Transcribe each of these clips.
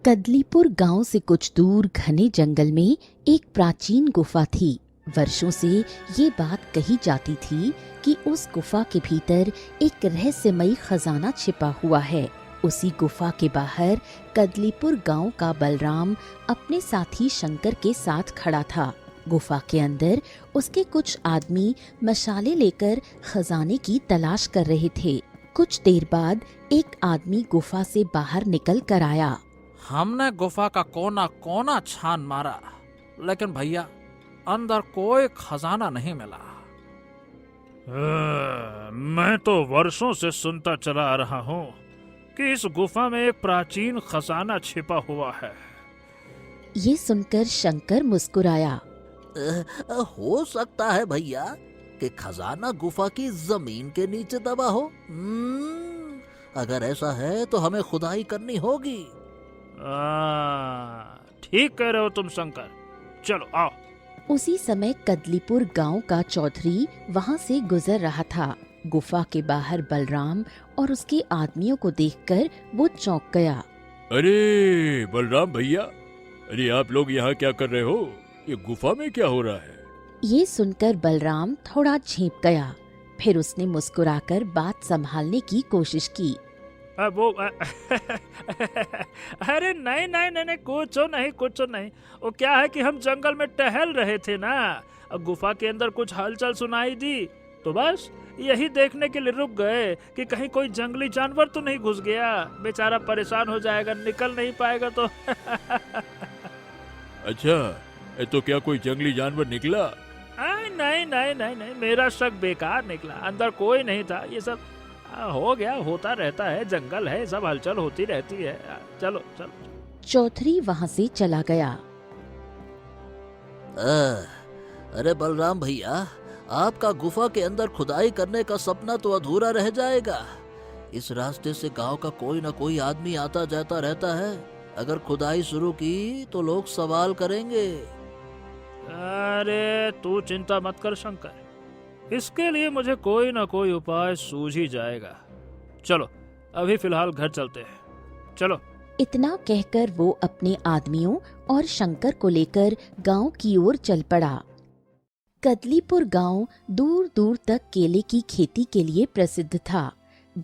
कदलीपुर गांव से कुछ दूर घने जंगल में एक प्राचीन गुफा थी। वर्षों से ये बात कही जाती थी कि उस गुफा के भीतर एक रहस्यमयी खजाना छिपा हुआ है। उसी गुफा के बाहर कदलीपुर गांव का बलराम अपने साथी शंकर के साथ खड़ा था। गुफा के अंदर उसके कुछ आदमी मशाले लेकर खजाने की तलाश कर रहे थे। कुछ देर बाद एक आदमी गुफा से बाहर निकल कर आया। हमने गुफा का कोना कोना छान मारा, लेकिन भैया अंदर कोई खजाना नहीं मिला। मैं तो वर्षों से सुनता चला आ रहा हूँ कि इस गुफा में एक प्राचीन खजाना छिपा हुआ है। ये सुनकर शंकर मुस्कुराया। हो सकता है भैया कि खजाना गुफा की जमीन के नीचे दबा हो। अगर ऐसा है तो हमें खुदाई करनी होगी। ठीक कह रहे हो तुम शंकर, चलो आओ। उसी समय कदलीपुर गांव का चौधरी वहां से गुजर रहा था। गुफा के बाहर बलराम और उसके आदमियों को देखकर वो चौंक गया। अरे बलराम भैया, अरे आप लोग यहाँ क्या कर रहे हो? ये गुफा में क्या हो रहा है? ये सुनकर बलराम थोड़ा झेंप गया। फिर उसने मुस्कुराकर बात संभालने की कोशिश की। अरे नहीं नहीं नहीं नहीं, कुछ नहीं। वो क्या है कि हम जंगल में टहल रहे थे ना, अब गुफा के अंदर कुछ हलचल सुनाई दी, तो बस यही देखने के लिए रुक गए कि कहीं कोई जंगली जानवर तो नहीं घुस गया। बेचारा परेशान हो जाएगा, निकल नहीं पाएगा तो। अच्छा, तो क्या कोई जंगली जानवर निकला? नहीं, मेरा शक बेकार निकला। अंदर कोई नहीं था। ये सब हो गया, होता रहता है, जंगल है, सब हलचल होती रहती है। चलो चलो। चौधरी वहां से चला गया। अरे बलराम भैया, आपका गुफा के अंदर खुदाई करने का सपना तो अधूरा रह जाएगा। इस रास्ते से गांव का कोई न कोई आदमी आता जाता रहता है। अगर खुदाई शुरू की तो लोग सवाल करेंगे। अरे तू चिंता मत कर शंकर, इसके लिए मुझे कोई ना कोई उपाय सूझ ही जाएगा। चलो अभी फिलहाल घर चलते हैं, चलो। इतना कहकर वो अपने आदमियों और शंकर को लेकर गांव की ओर चल पड़ा। कदलीपुर गांव दूर दूर तक केले की खेती के लिए प्रसिद्ध था।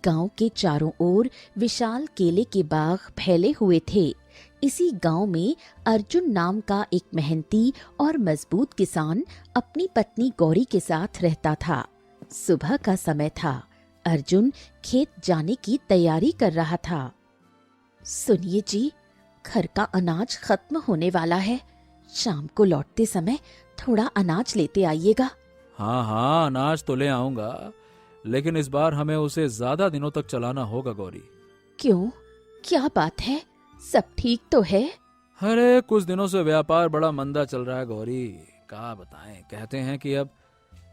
गांव के चारों ओर विशाल केले के बाग फैले हुए थे। इसी गांव में अर्जुन नाम का एक मेहनती और मजबूत किसान अपनी पत्नी गौरी के साथ रहता था। सुबह का समय था। अर्जुन खेत जाने की तैयारी कर रहा था। सुनिए जी, घर का अनाज खत्म होने वाला है। शाम को लौटते समय थोड़ा अनाज लेते आइएगा। हाँ, अनाज तो ले आऊंगा, लेकिन इस बार हमें उसे ज्यादा दिनों तक चलाना होगा गौरी। क्यों, क्या बात है? सब ठीक तो है? अरे कुछ दिनों से व्यापार बड़ा मंदा चल रहा है गौरी, क्या बताएं। कहते हैं कि अब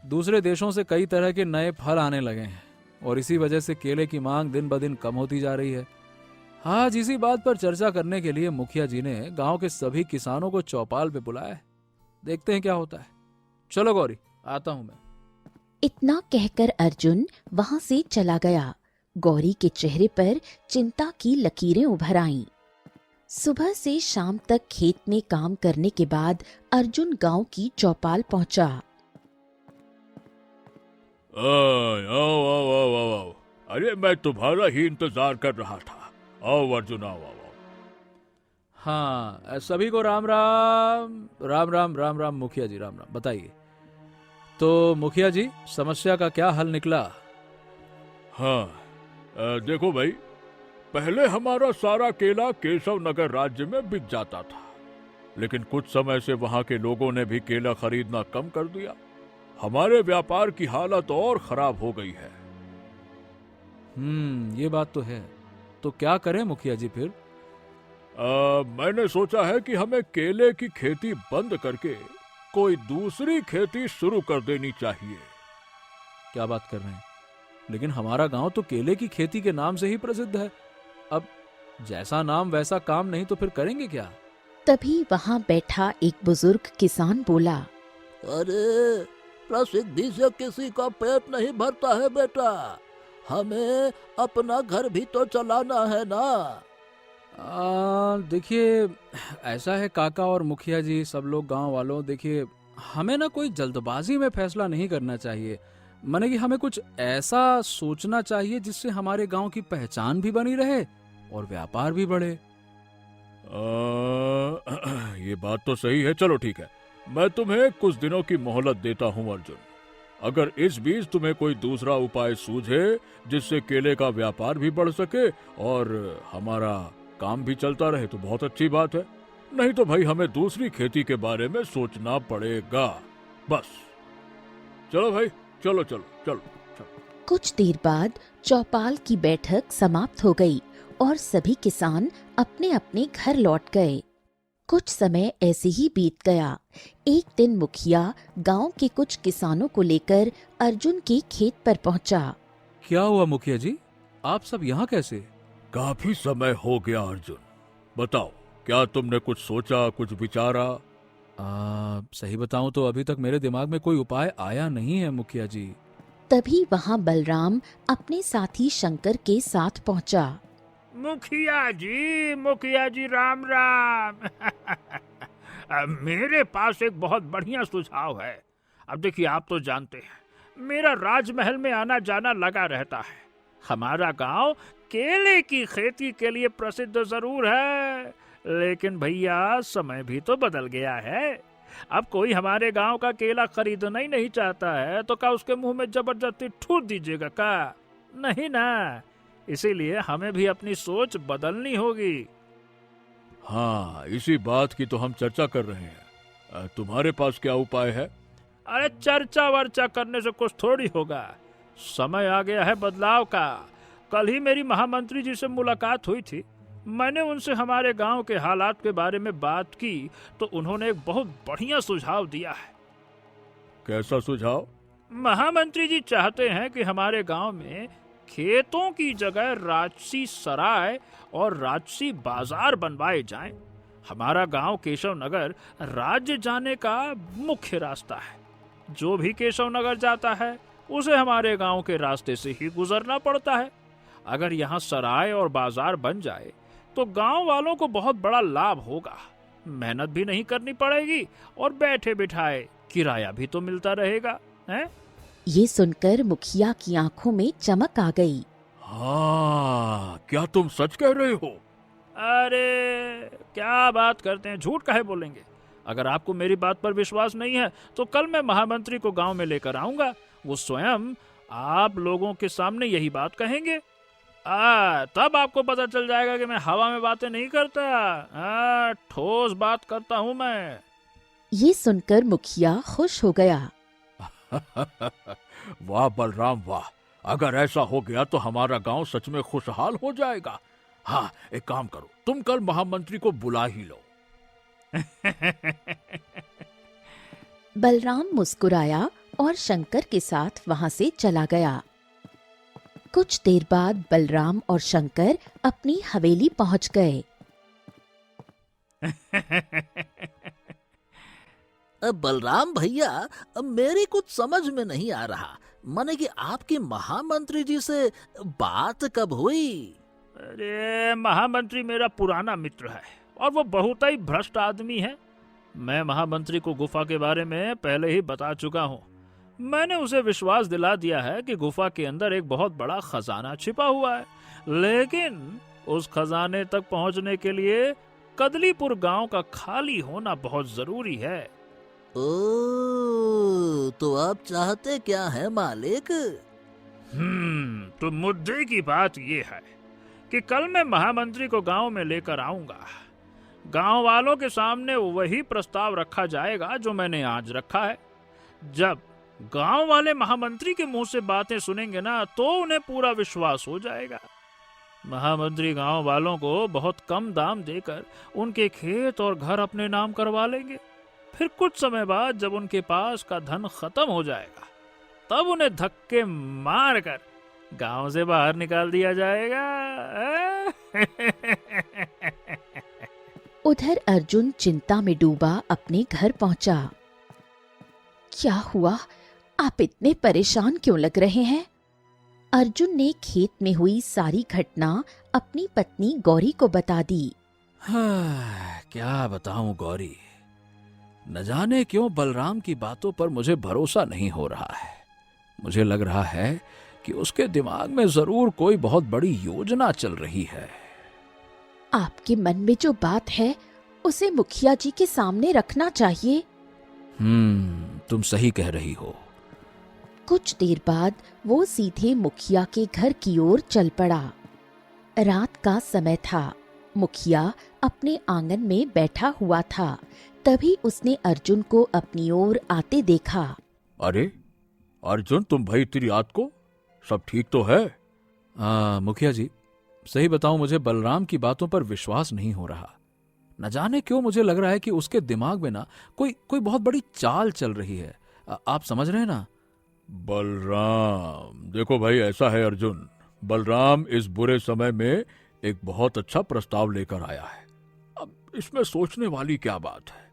दूसरे देशों से कई तरह के नए फल आने लगे हैं और इसी वजह से केले की मांग दिन ब दिन कम होती जा रही है। आज इसी बात पर चर्चा करने के लिए मुखिया जी ने गांव के सभी किसानों को चौपाल पे बुलाया है। देखते हैं क्या होता है। चलो गौरी, आता हूं मैं। इतना कहकर अर्जुन वहां से चला गया। गौरी के चेहरे पर चिंता की लकीरें उभर आईं। सुबह से शाम तक खेत में काम करने के बाद अर्जुन गांव की चौपाल पहुंचा। आओ। अरे मैं तुम्हारा ही इंतजार कर रहा था। आओ अर्जुन, आओ। हाँ, सभी को राम राम। राम राम राम राम मुखिया जी, राम राम। बताइए तो मुखिया जी, समस्या का क्या हल निकला? हाँ, देखो भाई, पहले हमारा सारा केला केशव नगर राज्य में बिक जाता था, लेकिन कुछ समय से वहां के लोगों ने भी केला खरीदना कम कर दिया। हमारे व्यापार की हालत और खराब हो गई है। ये बात तो है। तो क्या करें मुखिया जी फिर? मैंने सोचा है कि हमें केले की खेती बंद करके कोई दूसरी खेती शुरू कर देनी चाहिए। क्या बात कर रहे हैं? लेकिन हमारा गांव तो केले की खेती के नाम से ही प्रसिद्ध है। अब जैसा नाम वैसा काम नहीं तो फिर करेंगे क्या? तभी वहां बैठा एक बुजुर्ग किसान बोला। अरे प्रसिद्धि से किसी का पेट नहीं भरता है बेटा, हमें अपना घर भी तो चलाना है ना। देखिए, ऐसा है काका और मुखिया जी, सब लोग गांव वालों, देखिए हमें ना कोई जल्दबाजी में फैसला नहीं करना चाहिए। माने कि हमें कुछ ऐसा सोचना चाहिए जिससे हमारे गांव की पहचान भी बनी रहे और व्यापार भी बढ़े। ये बात तो सही है। चलो ठीक है, मैं तुम्हें कुछ दिनों की मोहलत देता हूँ अर्जुन। अगर इस बीच तुम्हें कोई दूसरा उपाय सूझे जिससे केले का व्यापार भी बढ़ सके और हमारा काम भी चलता रहे तो बहुत अच्छी बात है। नहीं तो भाई हमें दूसरी खेती के बारे में सोचना पड़ेगा। बस चलो भाई, चलो चलो चलो चलो। कुछ देर बाद चौपाल की बैठक समाप्त हो गई और सभी किसान अपने अपने घर लौट गए। कुछ समय ऐसे ही बीत गया। एक दिन मुखिया गांव के कुछ किसानों को लेकर अर्जुन के खेत पर पहुंचा। क्या हुआ मुखिया जी, आप सब यहाँ कैसे? काफी समय हो गया अर्जुन, बताओ क्या तुमने कुछ सोचा, कुछ विचारा? सही बताऊं तो अभी तक मेरे दिमाग में कोई उपाय आया नहीं है मुखिया जी। तभी वहां बलराम अपने साथी शंकर के साथ पहुंचा। मुखिया जी राम राम। मेरे पास एक बहुत बढ़िया सुझाव है। अब देखिए, आप तो जानते हैं मेरा राजमहल में आना जाना लगा रहता है। हमारा गांव केले की खेती के लिए प्रसिद्ध जरूर है, लेकिन भैया समय भी तो बदल गया है। अब कोई हमारे गांव का केला खरीदना ही नहीं चाहता है, तो क्या उसके मुंह में जबरदस्ती ठूस दीजिएगा का? नहीं ना। इसीलिए हमें भी अपनी सोच बदलनी होगी। हाँ, इसी बात की तो हम चर्चा कर रहे हैं। तुम्हारे पास क्या उपाय है? अरे चर्चा वर्चा करने से कुछ थोड़ी होगा। समय आ गया है बदलाव का। कल ही मेरी महामंत्री जी से मुलाकात हुई थी। मैंने उनसे हमारे गांव के हालात के बारे में बात की तो उन्होंने एक बहुत बढ़िया सुझाव दिया है। कैसा सुझाव? महामंत्री जी चाहते हैं कि हमारे गांव में खेतों की जगह राजसी सराय और राजसी बाजार बनवाए जाएं। हमारा गांव केशव नगर राज्य जाने का मुख्य रास्ता है। जो भी केशव नगर जाता है उसे हमारे गांव के रास्ते से ही गुजरना पड़ता है। अगर यहाँ सराय और बाजार बन जाए तो गांव वालों को बहुत बड़ा लाभ होगा। मेहनत भी नहीं करनी पड़ेगी और बैठे बिठाए किराया भी तो मिलता रहेगा, हैं? ये सुनकर मुखिया की आंखों में चमक आ गई। हाँ, क्या तुम सच कह रहे हो? अरे क्या बात करते हैं, झूठ काहे बोलेंगे। अगर आपको मेरी बात पर विश्वास नहीं है तो कल मैं महामंत्री को गांव में लेकर आऊंगा। वो स्वयं आप लोगों के सामने यही बात कहेंगे। तब आपको पता चल जाएगा कि मैं हवा में बातें नहीं करता, ठोस बात करता हूं मैं। ये सुनकर मुखिया खुश हो गया। वाह बलराम वाह, अगर ऐसा हो गया तो हमारा गांव सच में खुशहाल हो जाएगा। हाँ, एक काम करो, तुम कल महामंत्री को बुला ही लो। बलराम मुस्कुराया और शंकर के साथ वहां से चला गया। कुछ देर बाद बलराम और शंकर अपनी हवेली पहुंच गए। अब बलराम भैया, अब मेरी कुछ समझ में नहीं आ रहा। माने कि आपकी महामंत्री जी से बात कब हुई? अरे महामंत्री मेरा पुराना मित्र है और वो बहुत ही भ्रष्ट आदमी है। मैं महामंत्री को गुफा के बारे में पहले ही बता चुका हूँ। मैंने उसे विश्वास दिला दिया है कि गुफा के अंदर एक बहुत बड़ा खजाना छिपा हुआ है, लेकिन उस खजाने तक पहुंचने के लिए कदलीपुर गांव का खाली होना बहुत जरूरी है। ओ, तो आप चाहते क्या है मालिक? तो मुद्दे की बात ये है कि कल मैं महामंत्री को गांव में लेकर आऊंगा। गांव वालों के सामने वही प्रस्ताव रखा जाएगा जो मैंने आज रखा है। जब गांव वाले महामंत्री के मुंह से बातें सुनेंगे ना तो उन्हें पूरा विश्वास हो जाएगा। महामंत्री गांव वालों को बहुत कम दाम देकर उनके खेत और घर अपने नाम करवा लेंगे। फिर कुछ समय बाद जब उनके पास का धन खत्म हो जाएगा तब उन्हें धक्के मारकर गांव से बाहर निकाल दिया जाएगा। उधर अर्जुन चिंता में डूबा अपने घर पहुंचा। क्या हुआ? आप इतने परेशान क्यों लग रहे हैं? अर्जुन ने खेत में हुई सारी घटना अपनी पत्नी गौरी को बता दी। हाँ, क्या बताऊं गौरी, न जाने क्यों बलराम की बातों पर मुझे भरोसा नहीं हो रहा है। मुझे लग रहा है कि उसके दिमाग में जरूर कोई बहुत बड़ी योजना चल रही है। आपके मन में जो बात है उसे मुखिया जी के सामने रखना चाहिए। तुम सही कह रही हो। कुछ देर बाद वो सीधे मुखिया के घर की ओर चल पड़ा। रात का समय था। मुखिया अपने आंगन में बैठा हुआ था। तभी उसने अर्जुन को अपनी ओर आते देखा। अरे अर्जुन, तुम भाई इतनी रात को, सब ठीक तो है? मुखिया जी, सही बताऊं मुझे बलराम की बातों पर विश्वास नहीं हो रहा। न जाने क्यों मुझे लग रहा है कि उसके दिमाग में ना कोई बहुत बड़ी चाल चल रही है। आप समझ रहे हैं ना? बलराम, देखो भाई, ऐसा है अर्जुन, बलराम इस बुरे समय में एक बहुत अच्छा प्रस्ताव लेकर आया है। अब इसमें सोचने वाली क्या बात है?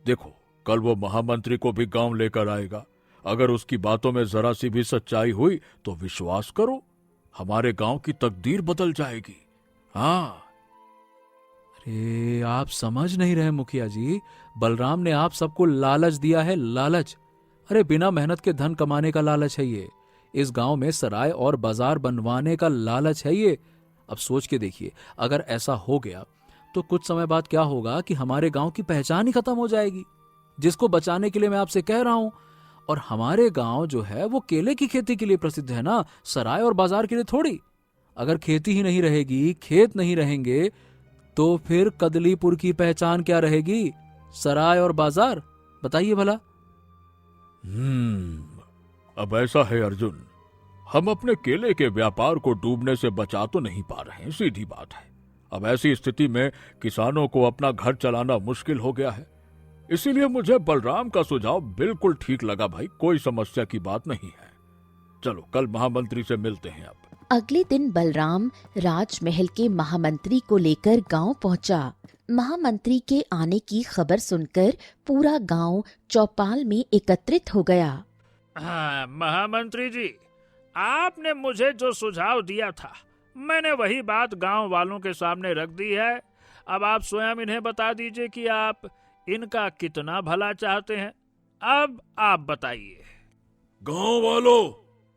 देखो, कल वो महामंत्री को भी गांव लेकर आएगा। अगर उसकी बातों में जरा सी भी सच्चाई हुई तो विश्वास करो, हमारे गांव की तकदीर बदल जाएगी। हाँ। अरे आप समझ नहीं रहे मुखिया जी, बलराम ने आप सबको लालच दिया है, लालच। अरे बिना मेहनत के धन कमाने का लालच है ये। इस गांव में सराय और बाजार बनवाने का लालच है ये। अब सोच के देखिए, अगर ऐसा हो गया तो कुछ समय बाद क्या होगा कि हमारे गांव की पहचान ही खत्म हो जाएगी, जिसको बचाने के लिए मैं आपसे कह रहा हूं। और हमारे गांव जो है वो केले की खेती के लिए प्रसिद्ध है ना, सराय और बाजार के लिए थोड़ी। अगर खेती ही नहीं रहेगी, खेत नहीं रहेंगे, तो फिर कदलीपुर की पहचान क्या रहेगी? सराय और बाजार, बताइए भला। अब ऐसा है अर्जुन, हम अपने केले के व्यापार को डूबने से बचा तो नहीं पा रहे हैं, सीधी बात है। अब ऐसी स्थिति में किसानों को अपना घर चलाना मुश्किल हो गया है। इसीलिए मुझे बलराम का सुझाव बिल्कुल ठीक लगा भाई, कोई समस्या की बात नहीं है। चलो कल महामंत्री से मिलते हैं। अब अगले दिन बलराम राजमहल के महामंत्री को लेकर गांव पहुंचा। महामंत्री के आने की खबर सुनकर पूरा गांव चौपाल में एकत्रित हो गया। हाँ महामंत्री जी, आपने मुझे जो सुझाव दिया था मैंने वही बात गांव वालों के सामने रख दी है। अब आप स्वयं इन्हें बता दीजिए कि आप इनका कितना भला चाहते हैं। अब आप बताइए। गांव वालों,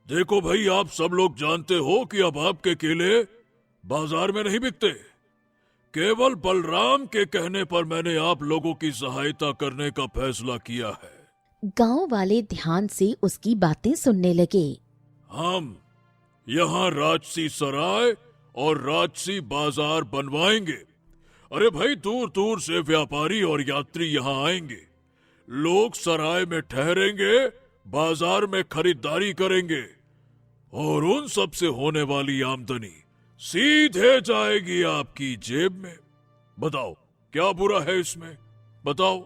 देखो भाई, आप सब लोग जानते हो कि अब आपके केले बाजार में नहीं बिकते। केवल बलराम के कहने पर मैंने आप लोगों की सहायता करने का फैसला किया है। गांव वाले ध्यान से उसकी बातें सुनने लगे। हम यहाँ राजसी सराय और राजसी बाजार बनवाएंगे। अरे भाई, दूर दूर से व्यापारी और यात्री यहाँ आएंगे। लोग सराय में ठहरेंगे, बाजार में खरीदारी करेंगे और उन सब से होने वाली आमदनी सीधे जाएगी आपकी जेब में। बताओ क्या बुरा है इसमें? बताओ।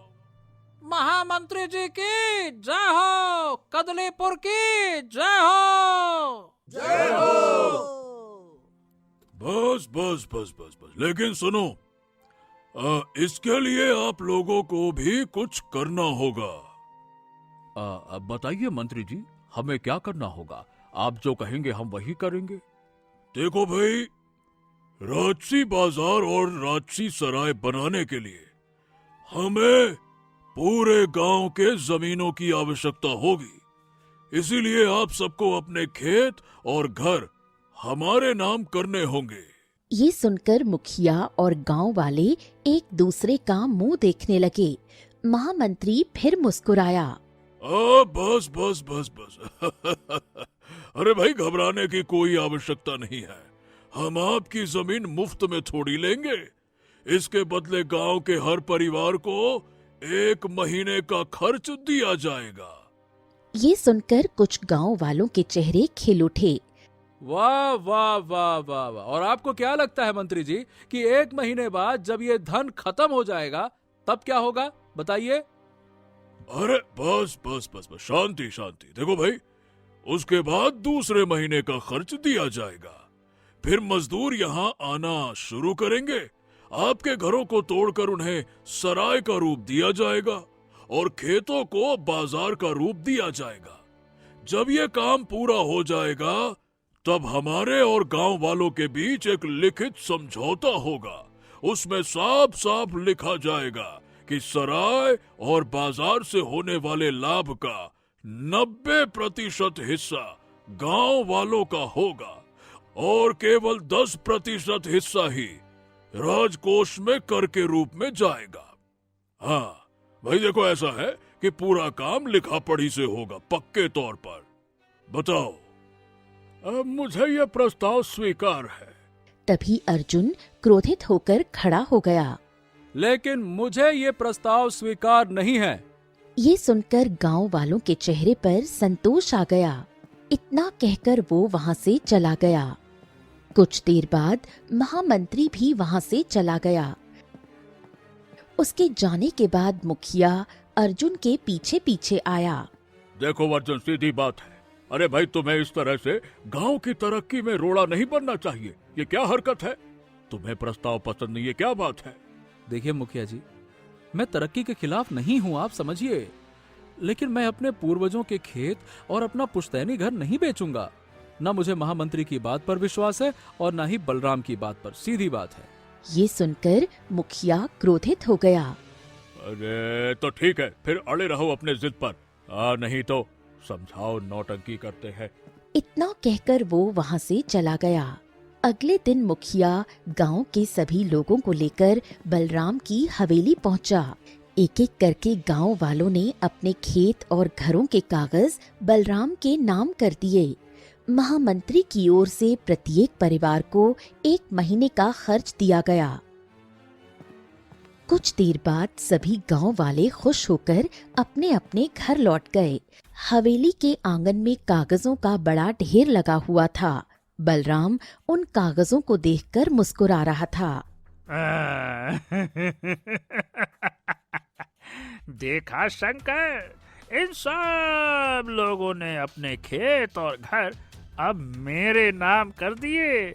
महामंत्री जी की जय हो, कदलीपुर की जय हो। जय हो। बस बस बस बस बस, लेकिन सुनो, इसके लिए आप लोगों को भी कुछ करना होगा। अब बताइए मंत्री जी, हमें क्या करना होगा? आप जो कहेंगे हम वही करेंगे। देखो भाई, राजसी बाजार और राजसी सराय बनाने के लिए हमें पूरे गांव के जमीनों की आवश्यकता होगी। इसीलिए आप सबको अपने खेत और घर हमारे नाम करने होंगे। ये सुनकर मुखिया और गांव वाले एक दूसरे का मुंह देखने लगे। महामंत्री फिर मुस्कुराया। बस बस बस बस अरे भाई, घबराने की कोई आवश्यकता नहीं है। हम आपकी जमीन मुफ्त में थोड़ी लेंगे। इसके बदले गांव के हर परिवार को 1 महीने का खर्च दिया जाएगा। ये सुनकर कुछ गांव वालों के चेहरे खिल उठे। वाह वाह वाह वाह वाह। और आपको क्या लगता है मंत्री जी कि 1 महीने बाद जब ये धन खत्म हो जाएगा तब क्या होगा, बताइए? अरे बस बस बस बस, शांति शांति। देखो भाई, उसके बाद दूसरे महीने का खर्च दिया जाएगा। फिर मजदूर यहाँ आना शुरू करेंगे। आपके घरों को तोड़कर उन्हें सराय का रूप दिया जाएगा और खेतों को बाजार का रूप दिया जाएगा। जब ये काम पूरा हो जाएगा तब हमारे और गांव वालों के बीच एक लिखित समझौता होगा। उसमें साफ साफ लिखा जाएगा कि सराय और बाजार से होने वाले लाभ का 90% हिस्सा गांव वालों का होगा और केवल 10% हिस्सा ही राजकोष में कर के रूप में जाएगा। हाँ भाई, देखो ऐसा है कि पूरा काम लिखा पढ़ी से होगा, पक्के तौर पर। बताओ। अब मुझे यह प्रस्ताव स्वीकार है। तभी अर्जुन क्रोधित होकर खड़ा हो गया। लेकिन मुझे ये प्रस्ताव स्वीकार नहीं है। ये सुनकर गांव वालों के चेहरे पर संतोष आ गया। इतना कहकर वो वहां से चला गया। कुछ देर बाद महामंत्री भी वहां से चला गया। उसके जाने के बाद मुखिया अर्जुन के पीछे पीछे आया। देखो अर्जुन, सीधी बात है। अरे भाई, तुम्हें इस तरह से गांव की तरक्की में रोड़ा नहीं बनना चाहिए। ये क्या हरकत है? तुम्हें प्रस्ताव पसंद नहीं है, क्या बात है? देखिए मुखिया जी, मैं तरक्की के खिलाफ नहीं हूं, आप समझिए। लेकिन मैं अपने पूर्वजों के खेत और अपना पुश्तैनी घर नहीं बेचूंगा। ना मुझे महामंत्री की बात पर विश्वास है और ना ही बलराम की बात पर। सीधी बात है। ये सुनकर मुखिया क्रोधित हो गया। अरे तो ठीक है, फिर अड़े रहो अपने जिद पर। नहीं तो समझाओ, नौटंकी करते हैं। इतना कहकर वो वहां से चला गया। अगले दिन मुखिया गांव के सभी लोगों को लेकर बलराम की हवेली पहुंचा। एक एक करके गांव वालों ने अपने खेत और घरों के कागज बलराम के नाम कर दिए। महामंत्री की ओर से प्रत्येक परिवार को 1 महीने का खर्च दिया गया। कुछ देर बाद सभी गांव वाले खुश होकर अपने अपने घर लौट गए। हवेली के आंगन में कागजों का बड़ा ढेर लगा हुआ था। बलराम उन कागजों को देखकर मुस्कुरा रहा था। देखा शंकर, इन सब लोगों ने अपने खेत और घर अब मेरे नाम कर दिए।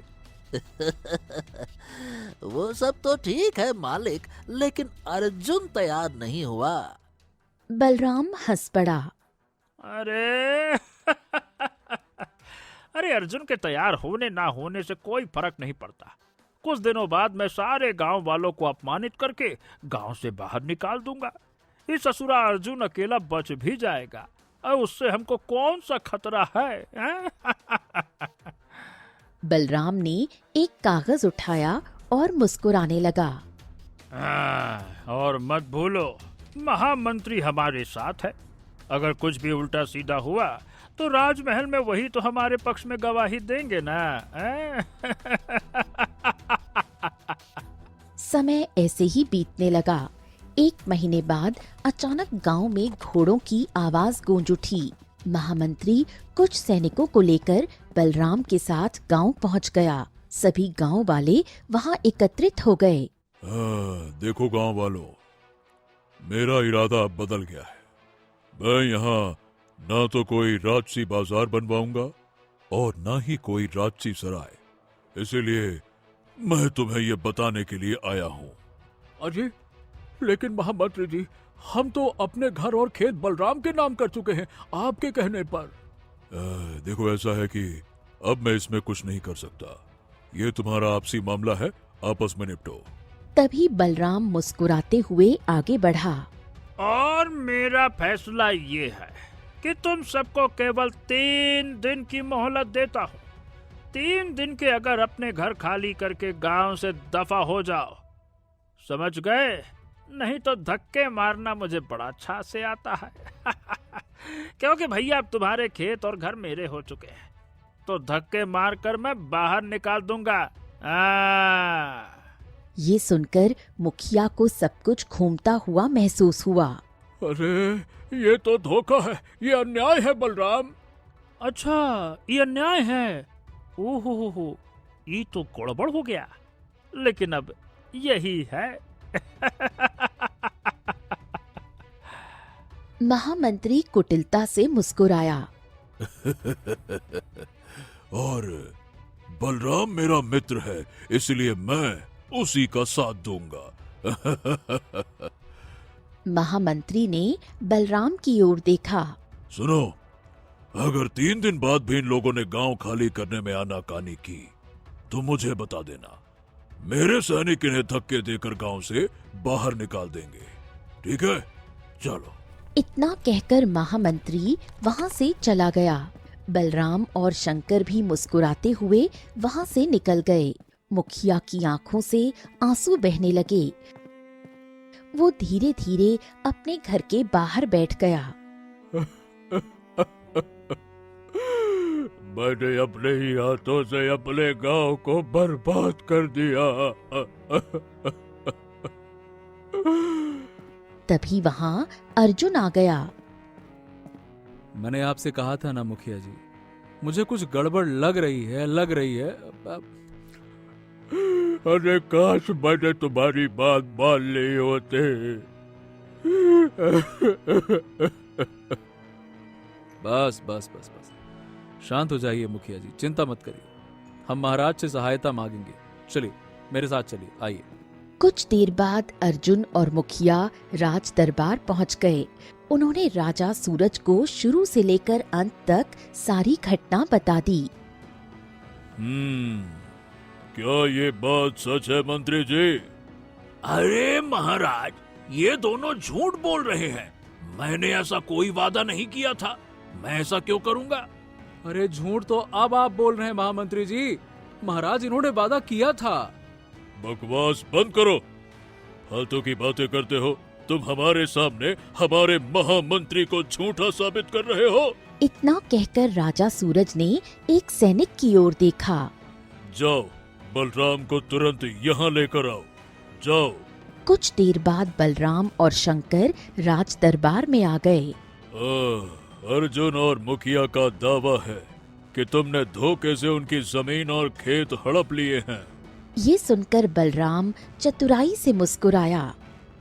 वो सब तो ठीक है मालिक, लेकिन अर्जुन तैयार नहीं हुआ। बलराम हंस पड़ा। अरे अरे, अर्जुन के तैयार होने ना होने से कोई फर्क नहीं पड़ता। कुछ दिनों बाद मैं सारे गांव वालों को अपमानित करके गांव से बाहर निकाल दूंगा। इस ससुरा अर्जुन अकेला बच भी जाएगा और उससे हमको कौन सा खतरा है? बलराम ने एक कागज उठाया और मुस्कुराने लगा। और मत भूलो, महामंत्री हमारे साथ है। अगर कुछ भी उल्टा सीधा हुआ तो राजमहल में वही तो हमारे पक्ष में गवाही देंगे ना। समय ऐसे ही बीतने लगा। 1 महीने बाद अचानक गांव में घोड़ों की आवाज गूंज उठी। महामंत्री कुछ सैनिकों को लेकर बलराम के साथ गांव पहुंच गया। सभी गांव वाले वहां एकत्रित हो गए। देखो गांव वालों, मेरा इरादा अब बदल गया है। मैं यहाँ ना तो कोई राजसी बाजार बनवाऊंगा और ना ही कोई राजसी सराय। इसीलिए मैं तुम्हें ये बताने के लिए आया हूँ। अजी, लेकिन महामंत्री जी, हम तो अपने घर और खेत बलराम के नाम कर चुके हैं आपके कहने पर। देखो ऐसा है कि अब मैं इसमें कुछ नहीं कर सकता। ये तुम्हारा आपसी मामला है, आपस में निपटो। तभी बलराम मुस्कुराते हुए आगे बढ़ा। और मेरा फैसला ये है कि तुम सबको केवल 3 दिन की मोहलत देता हूँ। 3 दिन के अगर अपने घर खाली करके गांव से दफा हो जाओ, समझ गए? नहीं तो धक्के मारना मुझे बड़ा अच्छा से आता है। क्योंकि भैया अब तुम्हारे खेत और घर मेरे हो चुके हैं, तो धक्के मारकर मैं बाहर निकाल दूंगा। ये सुनकर मुखिया को सब कुछ घूमता हुआ महसूस हुआ। अरे ये तो धोखा है, ये अन्याय है बलराम। अच्छा, ये अन्याय है। ओहो, ये तो गड़बड़ हो गया। लेकिन अब यही है। महामंत्री कुटिलता से मुस्कुराया। और बलराम मेरा मित्र है, इसलिए मैं उसी का साथ दूंगा। महामंत्री ने बलराम की ओर देखा। सुनो, अगर 3 दिन बाद भी इन लोगों ने गांव खाली करने में आनाकानी की तो मुझे बता देना। मेरे सैनिक इन्हें धक्के देकर गांव से बाहर निकाल देंगे। ठीक है, चलो। इतना कहकर महामंत्री वहां से चला गया। बलराम और शंकर भी मुस्कुराते हुए वहां से निकल गए। मुखिया की आंखों से आंसू बहने लगे। वो धीरे धीरे अपने घर के बाहर बैठ गया। मैंने अपने ही हाथों से अपने गांव को बर्बाद कर दिया। तभी वहां अर्जुन आ गया। मैंने आपसे कहा था ना मुखिया जी, मुझे कुछ गड़बड़ लग रही है। अरे काश मैंने तुम्हारी बात मान ली होते। बस बस बस बस, शांत हो जाइए मुखिया जी, चिंता मत करिए। हम महाराज से सहायता मांगेंगे। चलिए मेरे साथ चलिए, आइए। कुछ देर बाद अर्जुन और मुखिया राज दरबार पहुंच गए। उन्होंने राजा सूरज को शुरू से लेकर अंत तक सारी घटना बता दी। क्या ये बात सच है मंत्री जी? अरे महाराज, ये दोनों झूठ बोल रहे हैं। मैंने ऐसा कोई वादा नहीं किया था। मैं ऐसा क्यों करूंगा? अरे झूठ तो अब आप बोल रहे हैं महामंत्री जी। महाराज इन्होंने वादा किया था। बकवास बंद करो। फालतू की बातें करते हो। तुम हमारे सामने हमारे महामंत्री को झूठा साबित कर रहे हो। इतना कहकर राजा सूरज ने एक सैनिक की ओर देखा। जाओ, बलराम को तुरंत यहाँ लेकर आओ। जाओ। कुछ देर बाद बलराम और शंकर राज दरबार में आ गए। अर्जुन और मुखिया का दावा है कि तुमने धोखे से उनकी जमीन और खेत हड़प लिए हैं। ये सुनकर बलराम चतुराई से मुस्कुराया।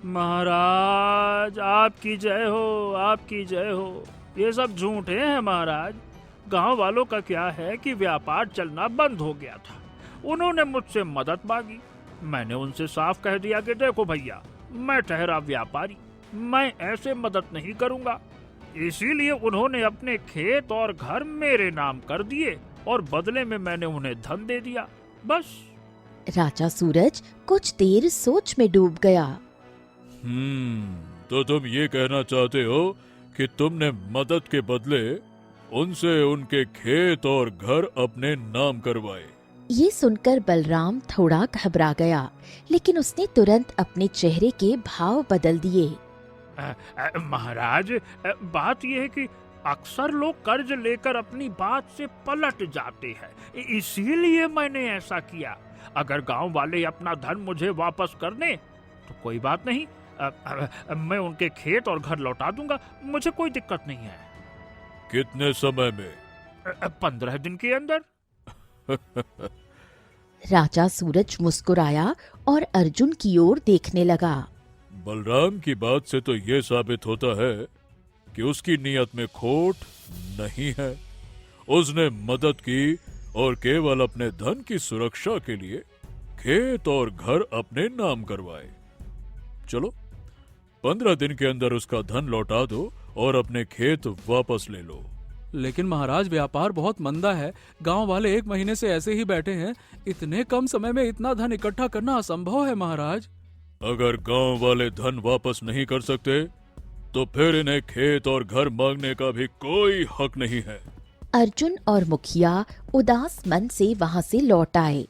महाराज आपकी जय हो, आपकी जय हो। ये सब झूठे हैं महाराज। गांव वालों का क्या है कि व्यापार चलना बंद हो गया था। उन्होंने मुझसे मदद मांगी। मैंने उनसे साफ कह दिया कि देखो भैया, मैं ठहरा व्यापारी, मैं ऐसे मदद नहीं करूंगा। इसीलिए उन्होंने अपने खेत और घर मेरे नाम कर दिए और बदले में मैंने उन्हें धन दे दिया। बस। राजा सूरज कुछ देर सोच में डूब गया। तो तुम ये कहना चाहते हो कि तुमने मदद के बदले उनसे उनके खेत और घर अपने नाम करवाए। ये सुनकर बलराम थोड़ा घबरा गया, लेकिन उसने तुरंत अपने चेहरे के भाव बदल दिए। महाराज, बात यह है कि अक्सर लोग कर्ज लेकर अपनी बात से पलट जाते हैं, इसीलिए मैंने ऐसा किया। अगर गांव वाले अपना धन मुझे वापस कर दें तो कोई बात नहीं, मैं उनके खेत और घर लौटा दूंगा। मुझे कोई दिक्कत नहीं है। कितने समय में? 15 दिन के अंदर। राजा सूरज मुस्कुराया और अर्जुन की ओर देखने लगा। बलराम की बात से तो ये साबित होता है कि उसकी नीयत में खोट नहीं है। उसने मदद की और केवल अपने धन की सुरक्षा के लिए खेत और घर अपने नाम करवाए। चलो, 15 दिन के अंदर उसका धन लौटा दो और अपने खेत वापस ले लो। लेकिन महाराज, व्यापार बहुत मंदा है। गांव वाले 1 महीने से ऐसे ही बैठे हैं। इतने कम समय में इतना धन इकट्ठा करना असंभव है महाराज। अगर गांव वाले धन वापस नहीं कर सकते तो फिर इन्हें खेत और घर मांगने का भी कोई हक नहीं है। अर्जुन और मुखिया उदास मन से वहां से लौट आए।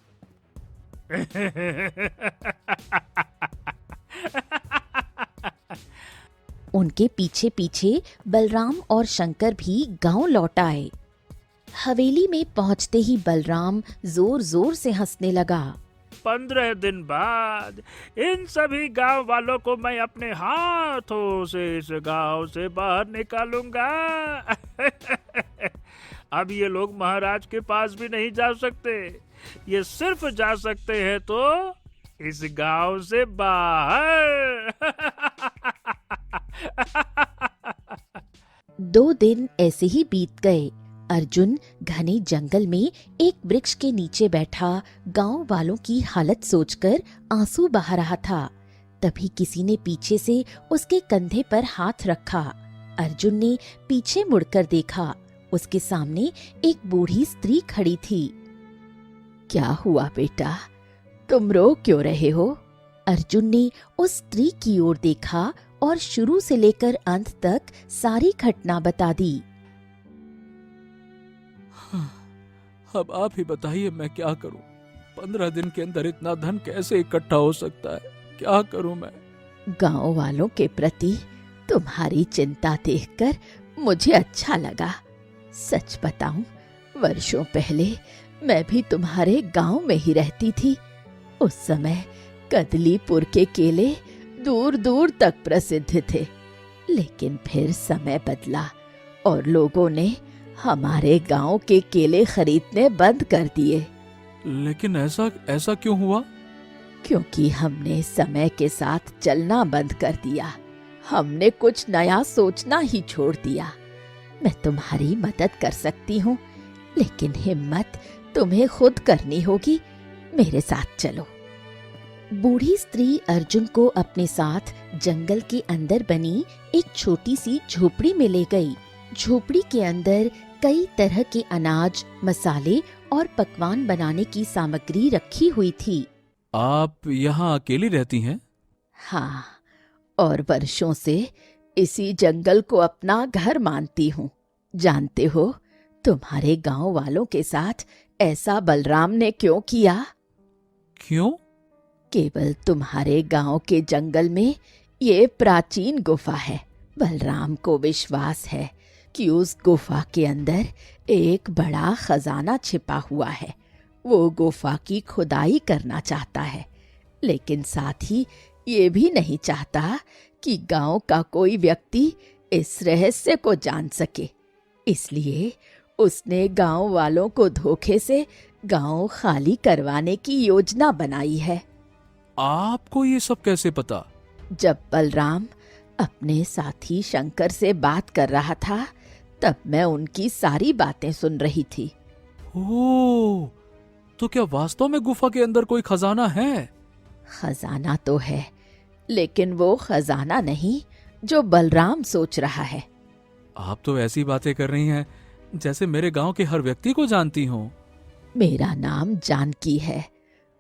उनके पीछे पीछे बलराम और शंकर भी गांव लौट आए। हवेली में पहुंचते ही बलराम जोर जोर से हंसने लगा। 15 दिन बाद इन सभी गांव वालों को मैं अपने हाथों से इस गांव से बाहर निकालूंगा। अब ये लोग महाराज के पास भी नहीं जा सकते। ये सिर्फ जा सकते हैं तो इस गांव से बाहर। 2 दिन ऐसे ही बीत गए। अर्जुन घने जंगल में एक वृक्ष के नीचे बैठा गांव वालों की हालत सोचकर आंसू बहा रहा था। तभी किसी ने पीछे से उसके कंधे पर हाथ रखा। अर्जुन ने पीछे मुड़कर देखा। उसके सामने एक बूढ़ी स्त्री खड़ी थी। क्या हुआ बेटा, तुम रो क्यों रहे हो? अर्जुन ने उस स्त्री की ओर देखा और शुरू से लेकर अंत तक सारी घटना बता दी। अब आप ही बताइए मैं क्या करूं? 15 दिन के अंदर इतना धन कैसे इकट्ठा हो सकता है? क्या करूं मैं? गांव वालों के प्रति तुम्हारी चिंता देखकर मुझे अच्छा लगा। सच बताऊं, वर्षों पहले मैं भी तुम्हारे गांव में ही रहती थी। उस समय कदलीपुर के केले दूर दूर तक प्रसिद्ध थे, लेकिन फिर समय बदला और लोगों ने हमारे गांव के केले खरीदने बंद कर दिए। लेकिन ऐसा क्यों हुआ? क्योंकि हमने समय के साथ चलना बंद कर दिया। हमने कुछ नया सोचना ही छोड़ दिया। मैं तुम्हारी मदद कर सकती हूँ, लेकिन हिम्मत तुम्हें खुद करनी होगी। मेरे साथ चलो। बूढ़ी स्त्री अर्जुन को अपने साथ जंगल के अंदर बनी एक छोटी सी झोपड़ी में ले गई। झोपड़ी के अंदर कई तरह के अनाज, मसाले और पकवान बनाने की सामग्री रखी हुई थी। आप यहाँ अकेली रहती हैं? हाँ, और वर्षों से इसी जंगल को अपना घर मानती हूँ। जानते हो, तुम्हारे गांव वालों के साथ ऐसा बलराम ने क्यों किया? क्यों? केवल तुम्हारे गांव के जंगल में ये प्राचीन गुफा है। बलराम को विश्वास है कि उस गुफा के अंदर एक बड़ा खजाना छिपा हुआ है। वो गुफा की खुदाई करना चाहता है, लेकिन साथ ही ये भी नहीं चाहता कि गांव का कोई व्यक्ति इस रहस्य को जान सके। इसलिए उसने गांव वालों को धोखे से गांव खाली करवाने की योजना बनाई है। आपको ये सब कैसे पता? जब बलराम अपने साथी शंकर से बात कर रहा था, तब मैं उनकी सारी बातें सुन रही थी। ओह, तो क्या वास्तव में गुफा के अंदर कोई खजाना है? खजाना तो है, लेकिन वो खजाना नहीं जो बलराम सोच रहा है। आप तो ऐसी बातें कर रही हैं जैसे मेरे गांव के हर व्यक्ति को जानती हो। मेरा नाम जानकी है।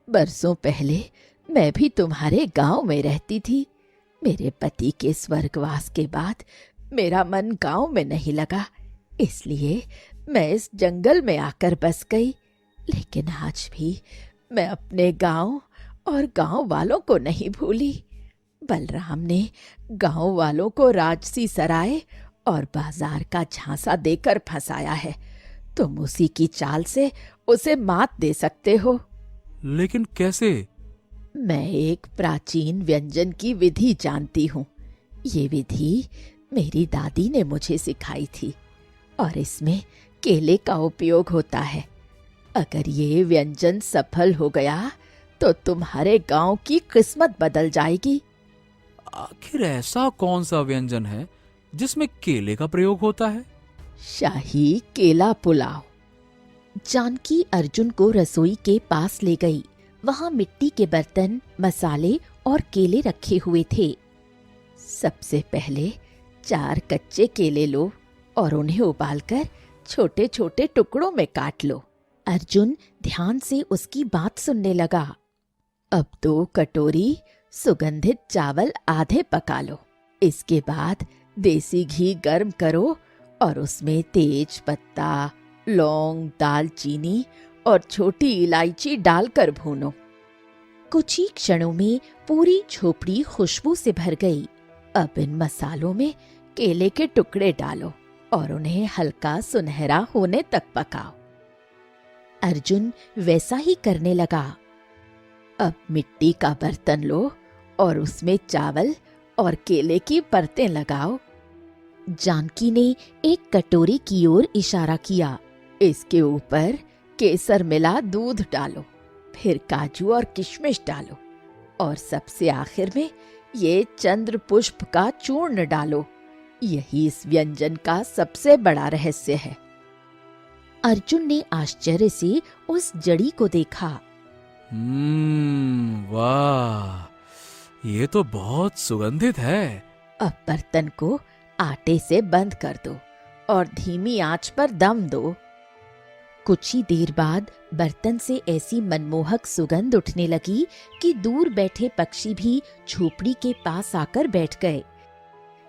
बरसों पहले मैं भी तुम्हारे गांव में रहती थी। मेरे पति के स्वर्गवास के बाद मेरा मन गांव में नहीं लगा, इसलिए मैं इस जंगल में आकर बस गई। लेकिन आज भी मैं अपने गांव और गांव वालों को नहीं भूली। बलराम ने गांव वालों को राजसी सराय और बाजार का झांसा देकर फंसाया है। तुम उसी की चाल से उसे मात दे सकते हो। लेकिन कैसे? मैं एक प्राचीन व्यंजन की विधि जानती हूँ। ये विधि मेरी दादी ने मुझे सिखाई थी और इसमें केले का उपयोग होता है। अगर ये व्यंजन सफल हो गया तो तुम्हारे गांव की किस्मत बदल जाएगी। आखिर ऐसा कौन सा व्यंजन है जिसमें केले का प्रयोग होता है? शाही केला पुलाव। जानकी अर्जुन को रसोई के पास ले गई। वहां मिट्टी के बर्तन, मसाले और केले रखे हुए थे। सबसे पहले 4 कच्चे केले लो और उन्हें उबालकर छोटे छोटे टुकड़ों में काट लो। अर्जुन ध्यान से उसकी बात सुनने लगा। अब 2 कटोरी सुगंधित चावल आधे पका लो। इसके बाद देसी घी गर्म करो और उसमें तेज पत्ता, लौंग, दालचीनी और छोटी इलायची डालकर भूनो। कुछ ही क्षणों में पूरी झोपड़ी खुशबू से भर गई। अब इन मसालों में केले के टुकड़े डालो और उन्हें हल्का सुनहरा होने तक पकाओ। अर्जुन वैसा ही करने लगा। अब मिट्टी का बर्तन लो और उसमें चावल और केले की परतें लगाओ। जानकी ने एक कटोरी की ओर इशारा किया। इसके ऊपर केसर मिला दूध डालो, फिर काजू और किशमिश डालो और सबसे आखिर में ये चंद्र पुष्प का चूर्ण डालो। यही इस व्यंजन का सबसे बड़ा रहस्य है। अर्जुन ने आश्चर्य से उस जड़ी को देखा। वाह, ये तो बहुत सुगंधित है। अब बर्तन को आटे से बंद कर दो और धीमी आंच पर दम दो। कुछ ही देर बाद बर्तन से ऐसी मनमोहक सुगंध उठने लगी कि दूर बैठे पक्षी भी झोपड़ी के पास आकर बैठ गए।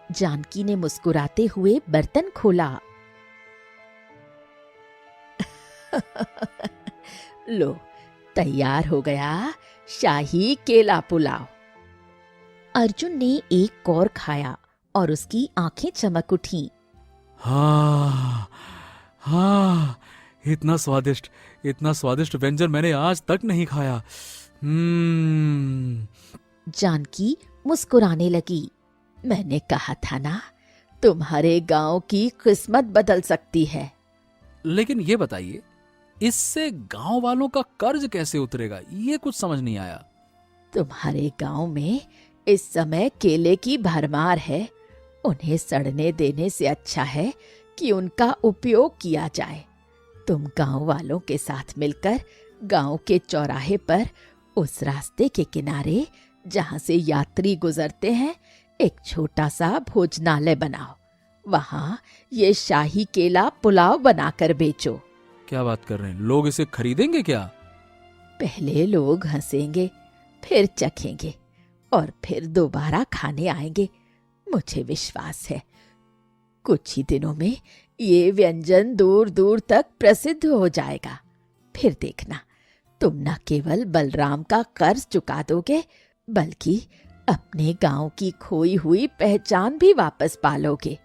जानकी ने मुस्कुराते हुए बर्तन खोला। लो, तैयार हो गया शाही केला पुलाव। अर्जुन ने एक कौर खाया और उसकी आंखें चमक उठीं। हाँ हाँ, इतना स्वादिष्ट व्यंजन मैंने आज तक नहीं खाया। जानकी मुस्कुराने लगी। मैंने कहा था ना, तुम्हारे गांव की किस्मत बदल सकती है। लेकिन ये बताइए, इससे गांव वालों का कर्ज कैसे उतरेगा? ये कुछ समझ नहीं आया। तुम्हारे गांव में इस समय केले की भरमार है। उन्हें सड़ने देने से अच्छा है कि उनका उपयोग किया जाए। तुम गांव वालों के साथ मिलकर गांव के चौराहे पर उस रास्ते के किनारे जहां से यात्री गुजरते हैं एक छोटा सा भोजनालय बनाओ। वहां ये शाही केला पुलाव बनाकर बेचो। क्या बात कर रहे हैं? लोग इसे खरीदेंगे क्या? पहले लोग हंसेंगे, फिर चखेंगे और फिर दोबारा खाने आएंगे। मुझे विश्वास है कुछ ही दिनों में ये व्यंजन दूर दूर तक प्रसिद्ध हो जाएगा। फिर देखना, तुम न केवल बलराम का कर्ज चुका दोगे बल्कि अपने गांव की खोई हुई पहचान भी वापस पालोगे।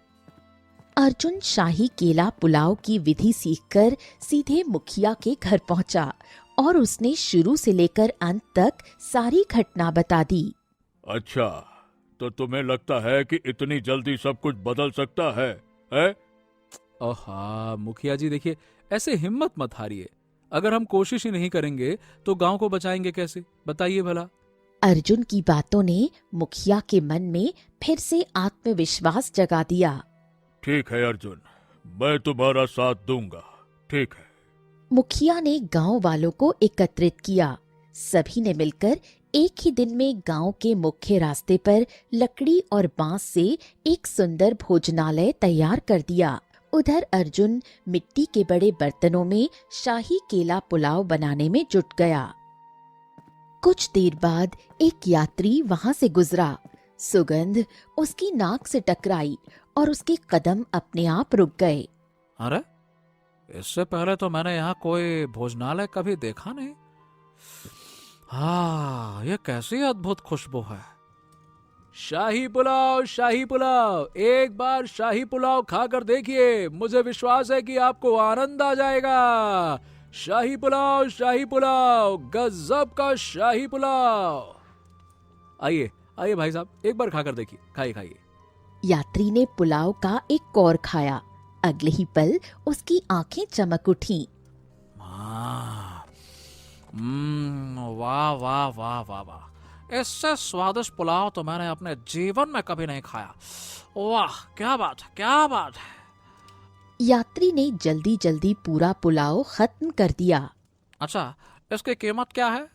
अर्जुन शाही केला पुलाव की विधि सीखकर सीधे मुखिया के घर पहुंचा और उसने शुरू से लेकर अंत तक सारी घटना बता दी। अच्छा, तो तुम्हें लगता है कि इतनी जल्दी सब कुछ बदल सकता है, हैं? ओहा मुखिया जी, देखिए ऐसे हिम्मत मत हारिए। अगर हम कोशिश ही नहीं करेंगे तो गांव को बचाएंगे कैसे? बताइए भला। अर्जुन की बातों ने मुखिया के मन में फिर से आत्मविश्वास जगा दिया। ठीक है अर्जुन, मैं तुम्हारा साथ दूंगा। ठीक है। मुखिया ने गांव वालों को एकत्रित किया। सभी ने मिलकर एक ही दिन में गांव के मुख्य रास्ते पर लकड़ी और बांस से एक सुंदर भोजनालय तैयार कर दिया। उधर अर्जुन मिट्टी के बड़े बर्तनों में शाही केला पुलाव बनाने में जुट गया। कुछ देर बाद एक यात्री वहां से गुजरा। सुगंध उसकी नाक से टकराई और उसके कदम अपने आप रुक गए। अरे, इससे पहले तो मैंने यहाँ कोई भोजनालय कभी देखा नहीं। हाँ, ये कैसी अद्भुत खुशबू है। शाही पुलाव, एक बार शाही पुलाव खाकर देखिए, मुझे विश्वास है कि आपको आनंद आ जाएगा। शाही पुलाव, गजब का शाही पुलाव। आइए भाई साहब, एक बार खाकर देखिए। खाइए। यात्री ने पुलाव का एक कौर खाया। अगले ही पल उसकी आंखें चमक उठीं। वाह, इससे स्वादिष्ट पुलाव तो मैंने अपने जीवन में कभी नहीं खाया। वाह, क्या बात है। यात्री ने जल्दी जल्दी पूरा पुलाव खत्म कर दिया। अच्छा, इसकी कीमत क्या है?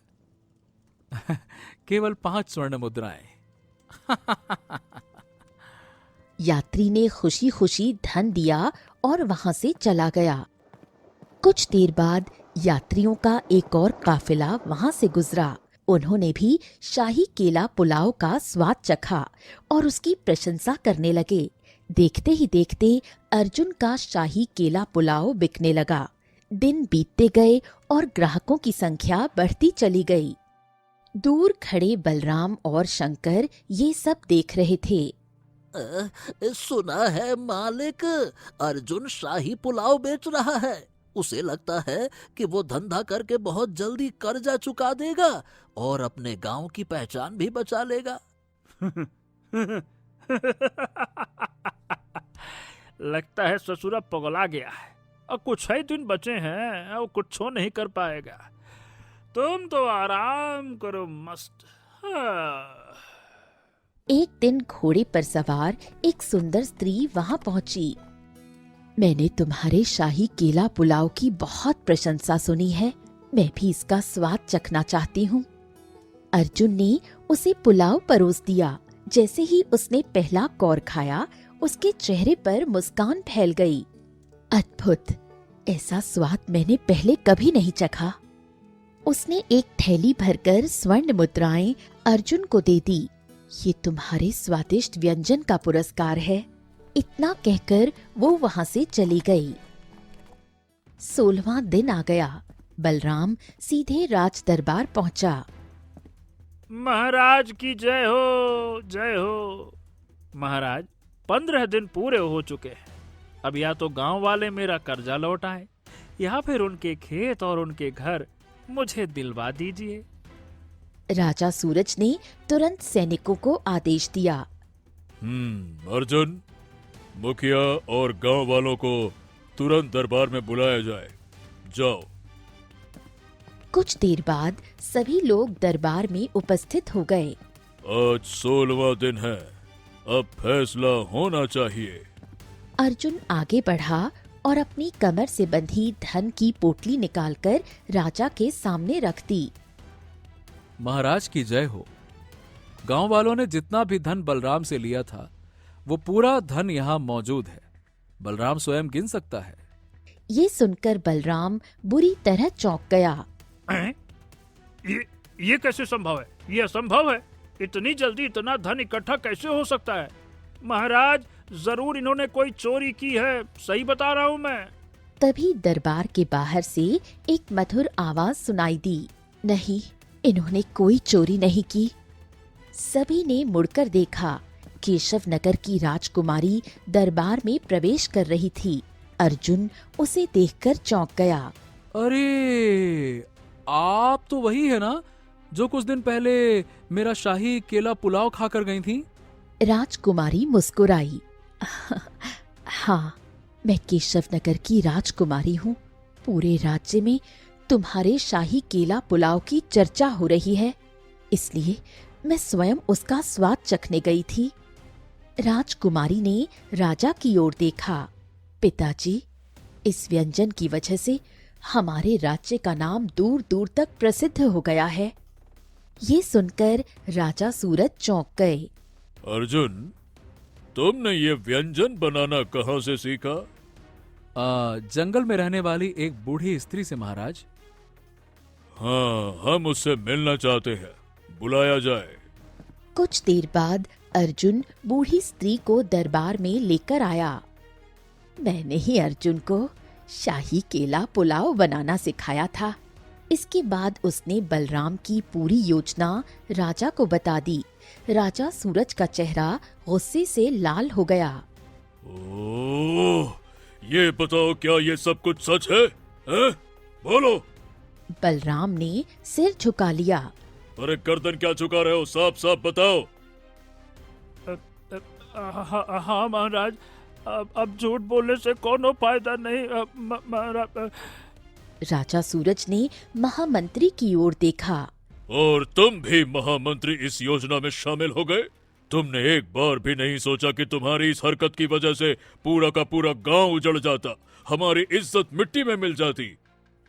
केवल 5 स्वर्ण मुद्राएं। यात्री ने खुशी खुशी धन दिया और वहां से चला गया। कुछ देर बाद यात्रियों का एक और काफिला वहां से गुजरा। उन्होंने भी शाही केला पुलाव का स्वाद चखा और उसकी प्रशंसा करने लगे। देखते ही देखते अर्जुन का शाही केला पुलाव बिकने लगा। दिन बीतते गए और ग्राहकों की संख्या बढ़ती चली गई। दूर खड़े बलराम और शंकर ये सब देख रहे थे। सुना है मालिक, अर्जुन शाही पुलाव बेच रहा है। उसे लगता है कि वो धंधा करके बहुत जल्दी कर्जा चुका देगा और अपने गांव की पहचान भी बचा लेगा। लगता है ससुरा पगला गया है और कुछ ही दिन बचे हैं और कुछ नहीं कर पाएगा। तुम तो आराम करो मस्त। एक दिन घोड़े पर सवार एक सुंदर स्त्री वहां पहुंची। मैंने तुम्हारे शाही केला पुलाव की बहुत प्रशंसा सुनी है। मैं भी इसका स्वाद चखना चाहती हूँ। अर्जुन ने उसे पुलाव परोस दिया। जैसे ही उसने पहला कौर खाया, उसके चेहरे पर मुस्कान फैल गई। अद्भुत, ऐसा स्वाद मैंने पहले कभी नहीं चखा। उसने एक थैली भरकर स्वर्ण मुद्राएं अर्जुन को दे दी। ये तुम्हारे स्वादिष्ट व्यंजन का पुरस्कार है। इतना कहकर वो वहां से चली गई। 16वां दिन आ गया। बलराम सीधे राज दरबार पहुंचा। महाराज की जय हो, जय हो। महाराज, 15 दिन पूरे हो चुके हैं। अब या तो गांव वाले मेरा कर्जा लौटाएं या फिर उनके खेत और उनके घर मुझे दिलवा दीजिए। राजा सूरज ने तुरंत सैनिकों को आदेश दिया। अर्जुन, मुखिया और गांव वालों को तुरंत दरबार में बुलाया जाए। जाओ। कुछ देर बाद सभी लोग दरबार में उपस्थित हो गए। आज 16वां दिन है, अब फैसला होना चाहिए। अर्जुन आगे बढ़ा और अपनी कमर से बंधी धन की पोटली निकालकर राजा के सामने रख दी। महाराज की जय हो। गांव वालों ने जितना भी धन बलराम से लिया था वो पूरा धन यहाँ मौजूद है। बलराम स्वयं गिन सकता है। ये सुनकर बलराम बुरी तरह चौंक गया। ये कैसे संभव है? ये असंभव है। इतनी जल्दी इतना धन इकट्ठा कैसे हो सकता है? महाराज, जरूर इन्होंने कोई चोरी की है। सही बता रहा हूँ मैं। तभी दरबार के बाहर से एक मधुर आवाज सुनाई दी। नहीं, इन्होंने कोई चोरी नहीं की। सभी ने मुड़कर देखा। केशव नगर की राजकुमारी दरबार में प्रवेश कर रही थी। अर्जुन उसे देखकर चौंक गया। अरे, आप तो वही है ना जो कुछ दिन पहले मेरा शाही केला पुलाव खाकर गई थी? राजकुमारी मुस्कुराई। हाँ, मैं केशव नगर की राजकुमारी हूँ। पूरे राज्य में तुम्हारे शाही केला पुलाव की चर्चा हो रही है, इसलिए मैं स्वयं उसका स्वाद चखने गई थी। राजकुमारी ने राजा की ओर देखा। पिताजी, इस व्यंजन की वजह से हमारे राज्य का नाम दूर दूर तक प्रसिद्ध हो गया है। ये सुनकर राजा सूरज चौंक गए। अर्जुन, तुमने ये व्यंजन बनाना कहाँ से सीखा? जंगल में रहने वाली एक बूढ़ी स्त्री से महाराज। हाँ, हम उससे मिलना चाहते हैं। बुलाया जाए। कुछ देर बाद अर्जुन बूढ़ी स्त्री को दरबार में लेकर आया। मैंने ही अर्जुन को शाही केला पुलाव बनाना सिखाया था। इसके बाद उसने बलराम की पूरी योजना राजा को बता दी। राजा सूरज का चेहरा गुस्से से लाल हो गया। ओह, ये बताओ, क्या ये सब कुछ सच है? बोलो। बलराम ने सिर झुका लिया। अरे गर्दन क्या झुका रहे हो? साफ साफ बताओ। हाँ महाराज, अब झूठ बोलने से कोनो फायदा नहीं। महाराज। राजा सूरज ने महामंत्री की ओर देखा। और तुम भी महामंत्री इस योजना में शामिल हो गए? तुमने एक बार भी नहीं सोचा कि तुम्हारी इस हरकत की वजह से पूरा का पूरा गांव उजड़ जाता, हमारी इज्जत मिट्टी में मिल जाती?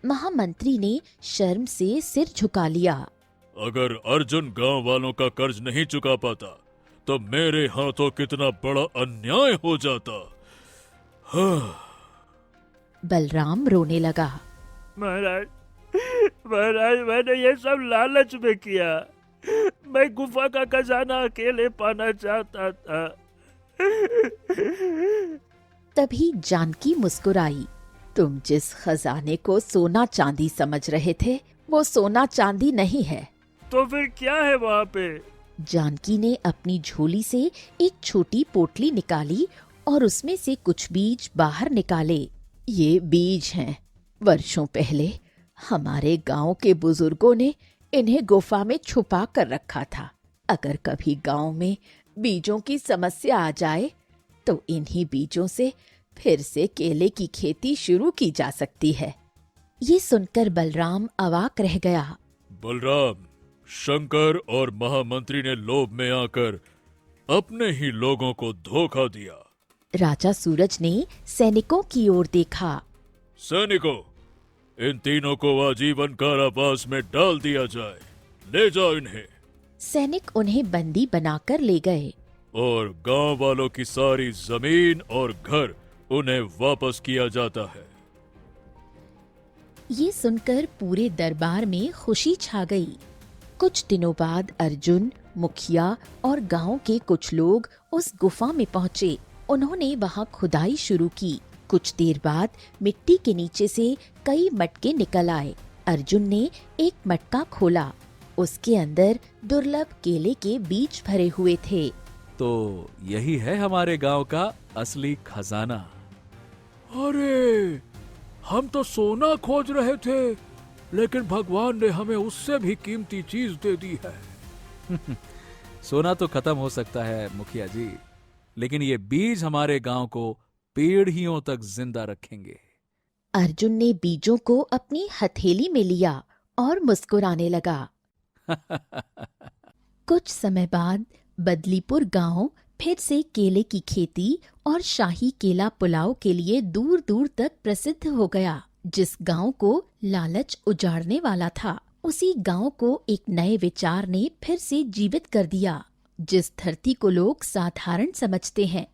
महामंत्री ने शर्म से सिर झुका लिया। अगर अर्जुन गांव वालों का कर्ज नहीं चुका पाता तो मेरे हाथों कितना बड़ा अन्याय हो जाता। हाँ। बलराम रोने लगा। महाराज, महाराज, मैंने ये सब लालच में किया। मैं गुफा का खजाना अकेले पाना चाहता था। तभी जानकी मुस्कुराई। तुम जिस खजाने को सोना चांदी समझ रहे थे, वो सोना चांदी नहीं है। तो फिर क्या है वहाँ पे? जानकी ने अपनी झोली से एक छोटी पोटली निकाली और उसमें से कुछ बीज बाहर निकाले। ये बीज हैं। वर्षों पहले हमारे गांव के बुजुर्गों ने इन्हें गुफा में छुपा कर रखा था। अगर कभी गांव में बीजों की समस्या आ जाए तो इन्हीं बीजों से फिर से केले की खेती शुरू की जा सकती है। ये सुनकर बलराम अवाक रह गया। बलराम, शंकर और महामंत्री ने लोभ में आकर अपने ही लोगों को धोखा दिया। राजा सूरज ने सैनिकों की ओर देखा। सैनिकों, इन तीनों को आजीवन कारावास में डाल दिया जाए। ले जाओ इन्हें। सैनिक उन्हें बंदी बनाकर ले गए। और गांव वालों की सारी जमीन और घर उन्हें वापस किया जाता है। ये सुनकर पूरे दरबार में खुशी छा गई। कुछ दिनों बाद अर्जुन, मुखिया और गांव के कुछ लोग उस गुफा में पहुंचे। उन्होंने वहां खुदाई शुरू की। कुछ देर बाद मिट्टी के नीचे से कई मटके निकल आए। अर्जुन ने एक मटका खोला। उसके अंदर दुर्लभ केले के बीज भरे हुए थे। तो यही है हमारे गांव का असली खजाना। अरे, हम तो सोना खोज रहे थे, लेकिन भगवान ने हमें उससे भी कीमती चीज दे दी है। सोना तो खत्म हो सकता है मुखिया जी, लेकिन ये बीज हमारे गांव को पीढ़ियों तक जिंदा रखेंगे। अर्जुन ने बीजों को अपनी हथेली में लिया और मुस्कुराने लगा। कुछ समय बाद बदलीपुर गांव फिर से केले की खेती और शाही केला पुलाव के लिए दूर दूर तक प्रसिद्ध हो गया। जिस गांव को लालच उजाड़ने वाला था, उसी गांव को एक नए विचार ने फिर से जीवित कर दिया। जिस धरती को लोग साधारण समझते हैं,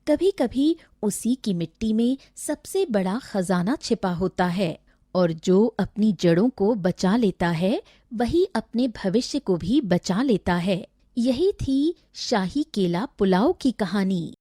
कभी कभी उसी की मिट्टी में सबसे बड़ा खजाना छिपा होता है। और जो अपनी जड़ों को बचा लेता है, वही अपने भविष्य को भी बचा लेता है। यही थी शाही केला पुलाव की कहानी।